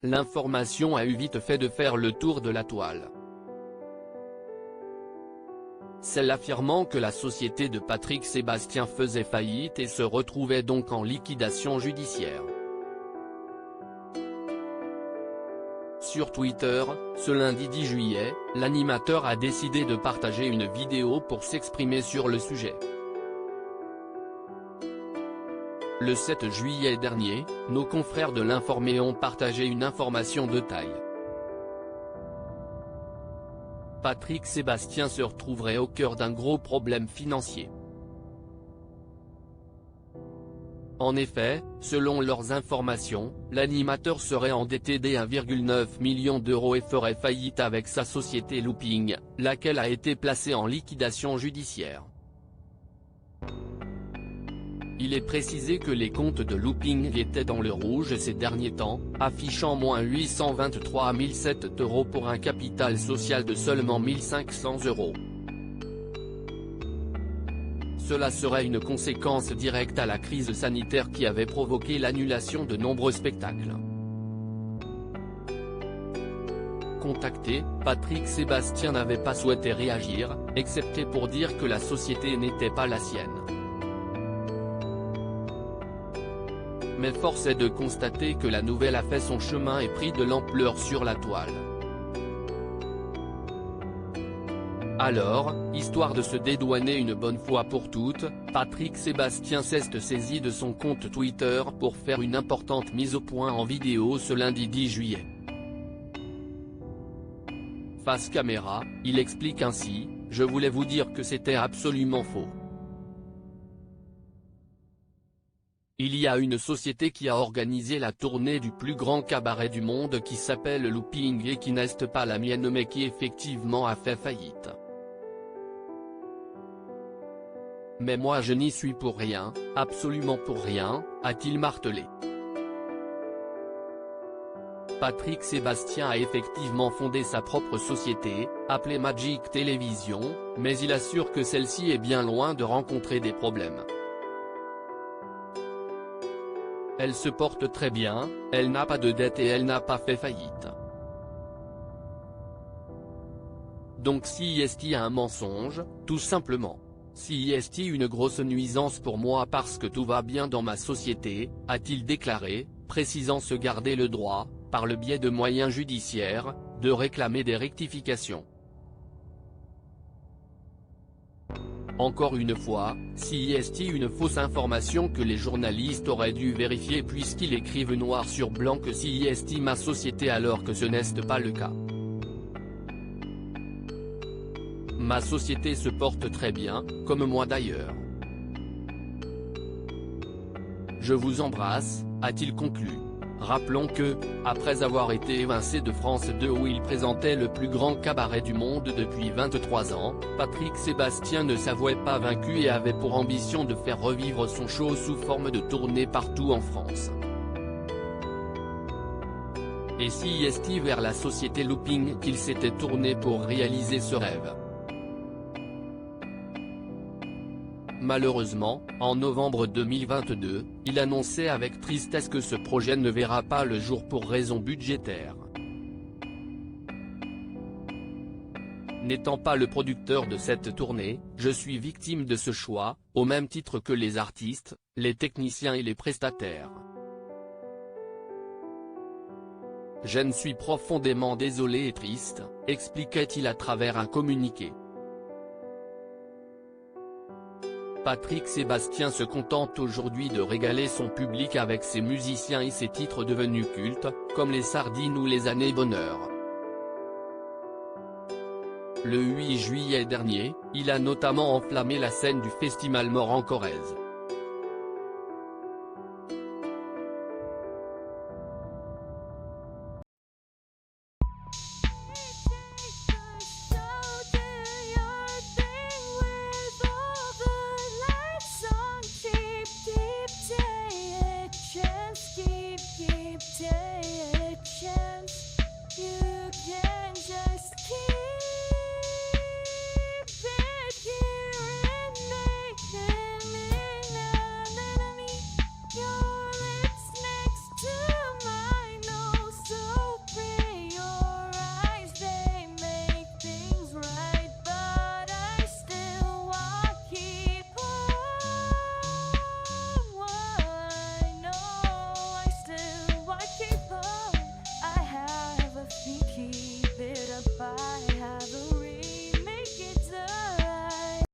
l'information a eu vite fait de faire le tour de la toile. Celle affirmant que la société de Patrick Sébastien faisait faillite et se retrouvait donc en liquidation judiciaire. Sur Twitter, ce lundi 10 juillet, l'animateur a décidé de partager une vidéo pour s'exprimer sur le sujet. Le 7 juillet dernier, nos confrères de l'Informé ont partagé une information de taille. Patrick Sébastien se retrouverait au cœur d'un gros problème financier. En effet, selon leurs informations, l'animateur serait endetté d'1,9 million d'euros et ferait faillite avec sa société Looping, laquelle a été placée en liquidation judiciaire. Il est précisé que les comptes de Looping étaient dans le rouge ces derniers temps, affichant moins 823 007 € pour un capital social de seulement 1 500 €. Cela serait une conséquence directe à la crise sanitaire qui avait provoqué l'annulation de nombreux spectacles. Contacté, Patrick Sébastien n'avait pas souhaité réagir, excepté pour dire que la société n'était pas la sienne. Mais force est de constater que la nouvelle a fait son chemin et pris de l'ampleur sur la toile. Alors, histoire de se dédouaner une bonne fois pour toutes, Patrick Sébastien s'est saisi de son compte Twitter pour faire une importante mise au point en vidéo ce lundi 10 juillet. Face caméra, il explique ainsi : « Je voulais vous dire que c'était absolument faux. Il y a une société qui a organisé la tournée du plus grand cabaret du monde qui s'appelle Looping et qui n'est pas la mienne mais qui effectivement a fait faillite. Mais moi je n'y suis pour rien, absolument pour rien », a-t-il martelé. Patrick Sébastien a effectivement fondé sa propre société, appelée Magic Television, mais il assure que celle-ci est bien loin de rencontrer des problèmes. Elle se porte très bien, elle n'a pas de dette et elle n'a pas fait faillite. Donc si est un mensonge, tout simplement. Si est une grosse nuisance pour moi parce que tout va bien dans ma société, a-t-il déclaré, précisant se garder le droit, par le biais de moyens judiciaires, de réclamer des rectifications. Encore une fois, si est une fausse information que les journalistes auraient dû vérifier puisqu'ils écrivent noir sur blanc que si est ma société alors que ce n'est pas le cas. Ma société se porte très bien, comme moi d'ailleurs. Je vous embrasse, a-t-il conclu. Rappelons que, après avoir été évincé de France 2 où il présentait le plus grand cabaret du monde depuis 23 ans, Patrick Sébastien ne s'avouait pas vaincu et avait pour ambition de faire revivre son show sous forme de tournée partout en France. Et si est vers la société Looping qu'il s'était tourné pour réaliser ce rêve. Malheureusement, en novembre 2022, il annonçait avec tristesse que ce projet ne verra pas le jour pour raisons budgétaires. N'étant pas le producteur de cette tournée, je suis victime de ce choix, au même titre que les artistes, les techniciens et les prestataires. Je suis profondément désolé et triste, expliquait-il à travers un communiqué. Patrick Sébastien se contente aujourd'hui de régaler son public avec ses musiciens et ses titres devenus cultes, comme les Sardines ou les Années Bonheur. Le 8 juillet dernier, il a notamment enflammé la scène du festival Mort en Corrèze.